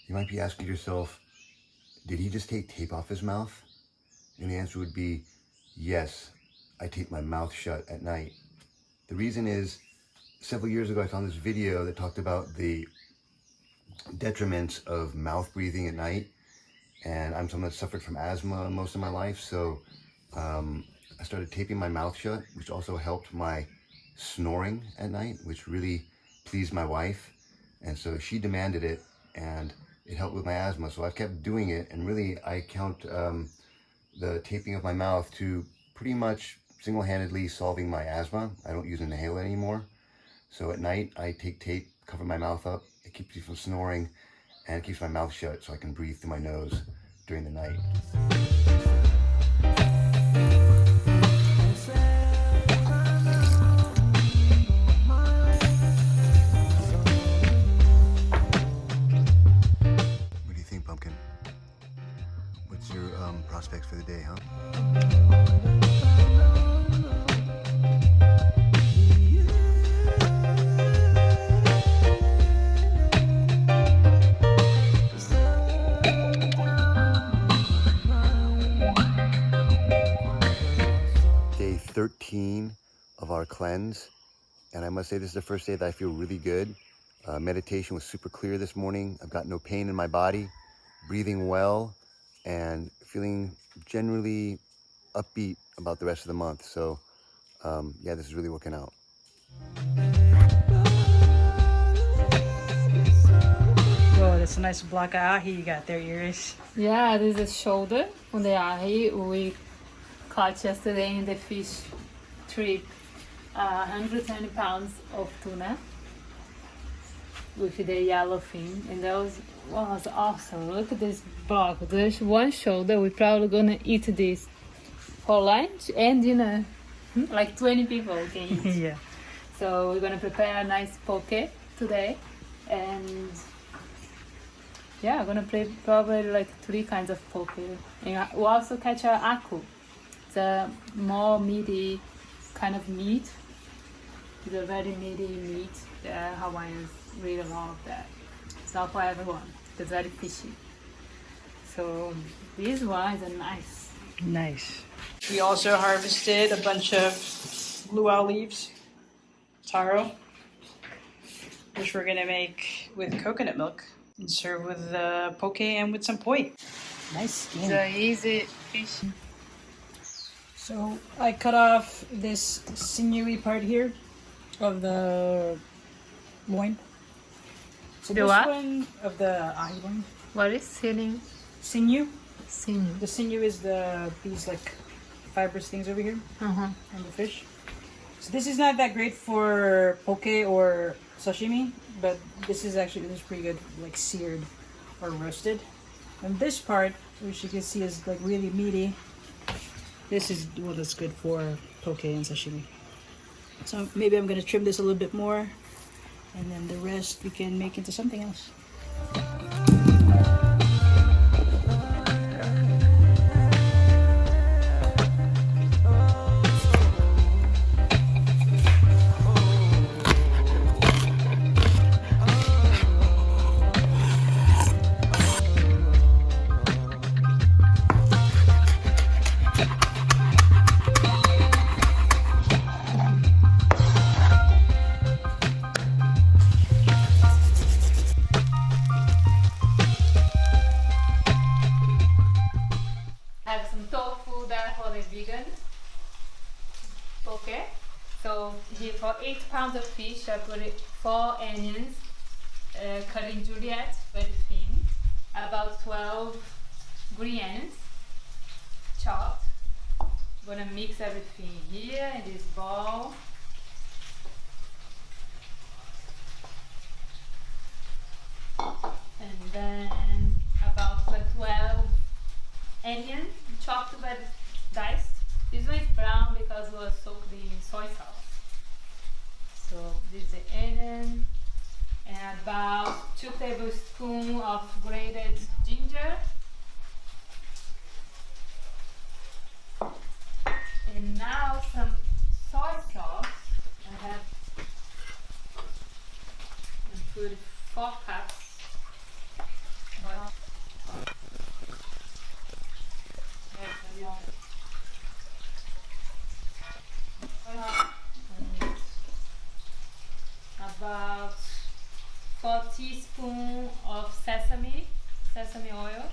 You might be asking yourself, did he just take tape off his mouth? And the answer would be, yes, I tape my mouth shut at night. The reason is, several years ago I found this video that talked about the detriments of mouth breathing at night. And I'm someone that suffered from asthma most of my life, so I started taping my mouth shut, which also helped my snoring at night, which really pleased my wife. And so she demanded it, and it helped with my asthma. So I've kept doing it, and really I count the taping of my mouth to pretty much single-handedly solving my asthma. I don't use an inhaler anymore. So at night I take tape, cover my mouth up. It keeps me from snoring, and it keeps my mouth shut so I can breathe through my nose during the night. What do you think, Pumpkin? What's your prospects for the day, huh? Day 13 of our cleanse, and I must say this is the first day that I feel really good. Meditation was super clear this morning. I've got no pain in my body, breathing well, and feeling generally upbeat about the rest of the month. So yeah, this is really working out. Whoa, that's a nice block of ahi you got there, Iris. Yeah, this is shoulder from the ahi we caught yesterday in the fish trip. 120 pounds of tuna with the yellowfin, and that was awesome. Look at this block. There's one shoulder. We're probably gonna eat this for lunch and dinner. Like 20 people can eat. Yeah. So we're gonna prepare a nice poke today, and yeah, I'm gonna play probably like 3 kinds of poke. And we'll also catch a aku. It's a more meaty kind of meat. It's a very meaty meat. The Hawaiians really love that. It's not for everyone. It's very fishy. So these ones are nice. Nice. We also harvested a bunch of luau leaves, taro, which we're gonna make with coconut milk and serve with poke and with some poi. Nice skin. It's an easy fish. So I cut off this sinewy part here of the loin. So The this what? one of the ahi loin. What is sinew? Sinew. Sinew. The sinew is these like fibrous things over here Uh-huh. on the fish. So this is not that great for poke or sashimi, but this is pretty good, like seared or roasted. And this part, which you can see is like really meaty, this is what is good for poke and sashimi. So maybe I'm gonna trim this a little bit more, and then the rest we can make into something else. Have some tofu there for the vegan. Okay. So here for 8 pounds of fish, I put 4 onions, cut in julienne, very thin, about 12 green onions, chopped. I'm gonna mix everything here in this bowl. And then about 12 onion chopped but diced. This one is brown because it was soaked in soy sauce. So this is the onion, and about 2 tablespoons of grated ginger, and now some soy sauce. I have put 4 cups about 4 teaspoons of sesame oil.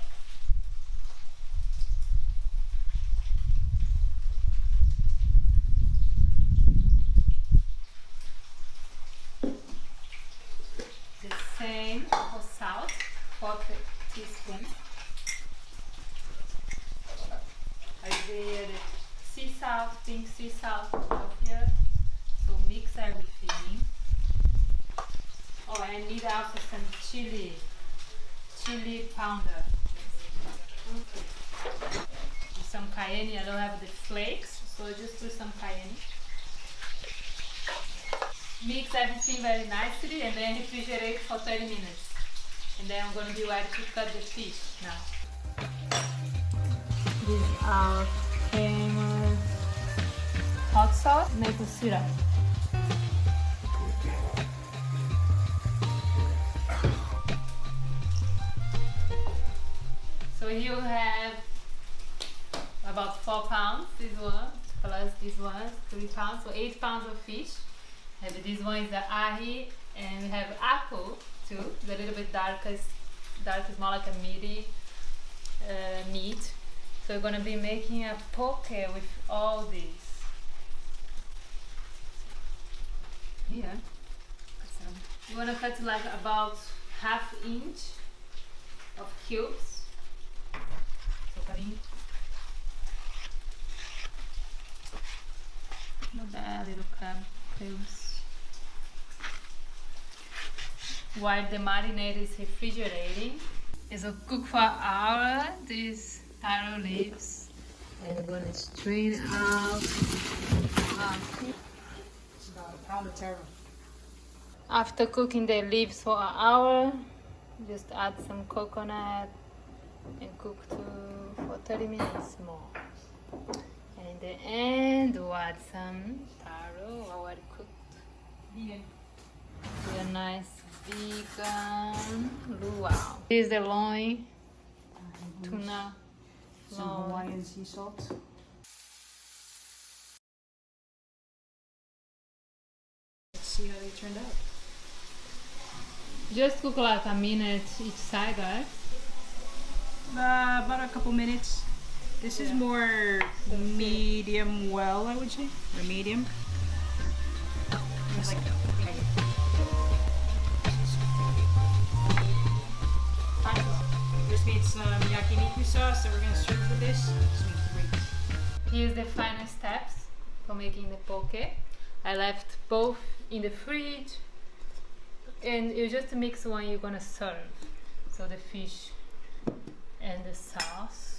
The same for salt, 4 teaspoons. I did sea salt, pink sea salt out here. So mix everything. Oh, I need also some chili powder. Some cayenne. I don't have the flakes, so just do some cayenne. Mix everything very nicely and then refrigerate for 30 minutes. And then I'm going to be ready to cut the fish now. This is our famous hot sauce, maple syrup. So you have about 4 pounds, this one, plus this one, 3 pounds, so 8 pounds of fish. And this one is the ahi, and we have aku too, it's a little bit darker, it's more like a meaty meat. So we're gonna be making a poke with all these. Here, you wanna cut like about 1/2 inch of cubes. Not bad, little crab cubes. While the marinade is refrigerating, it's gonna cook for an hour. These taro leaves, and we're gonna strain out. It's about a pound of taro. After cooking the leaves for an hour, just add some coconut and cook for 30 minutes more. And in the end, we'll add some taro already cooked. Vegan. With a nice vegan luau. This is the loin, tuna, Some loin. Hawaiian sea salt. Let's see how they turned out. Just cook like a minute each side, guys. About a couple minutes. This is more medium well, I would say, or medium. It's like, this needs some yakiniku sauce that we're gonna serve with this. Sweet, great. Here's the final steps for making the poke. I left both in the fridge, and you just mix one you're gonna serve. So the fish and the sauce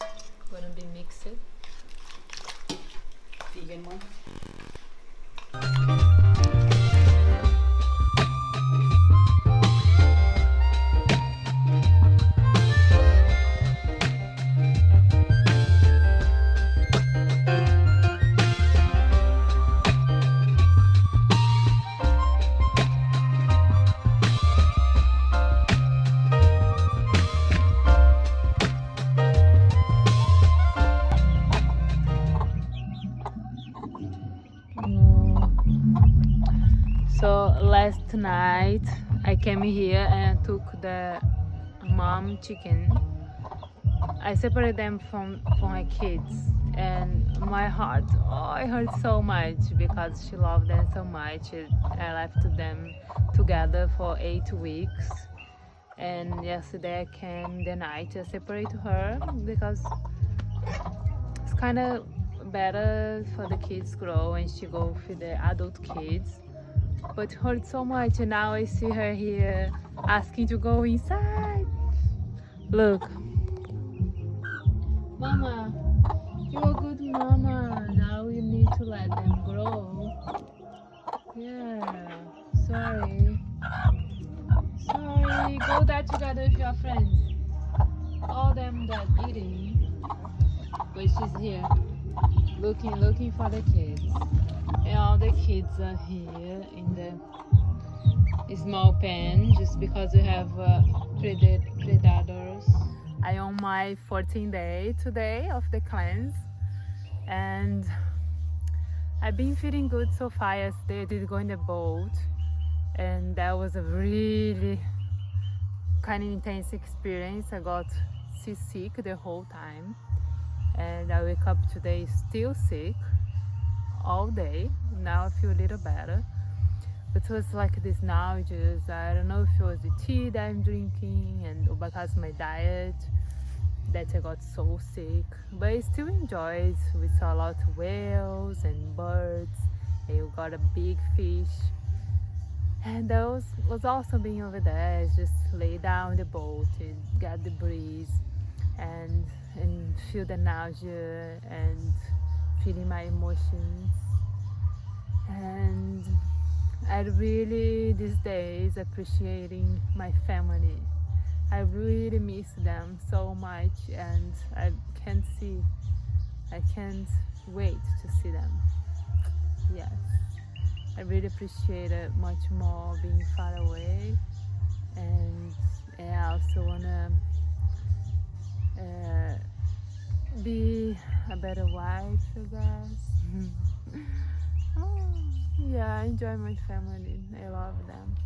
gonna be mixed. Vegan one. So last night I came here and took the mom chicken. I separated them from my kids, and my heart, it hurt so much because she loved them so much. I left them together for 8 weeks, and yesterday I came the night to separate her because it's kind of better for the kids grow and she go with the adult kids. But it hurt so much, and now I see her here asking to go inside. Look. Mama, you're a good mama. Now you need to let them grow. Yeah, sorry. Sorry, go there together with your friends. All them that eating. But she's here, looking for the kids. And all the kids are here in the small pen just because we have predators. I on my 14th day today of the cleanse, and I've been feeling good so far. Yesterday I did go in the boat, and that was a really kind of intense experience. I got seasick the whole time, and I wake up today still sick all day. Now I feel a little better, but it was like this nausea. I don't know if it was the tea that I'm drinking and or because of my diet that I got so sick, but I still enjoyed. We saw a lot of whales and birds, and we got a big fish. And that was awesome being over there. Just lay down in the boat and get the breeze and feel the nausea and feeling my emotions. And I really these days appreciating my family. I really miss them so much, and I can't wait to see them. Yes. I really appreciate it much more being far away, and I also wanna be a better wife, I guess. Oh, yeah, I enjoy my family. I love them.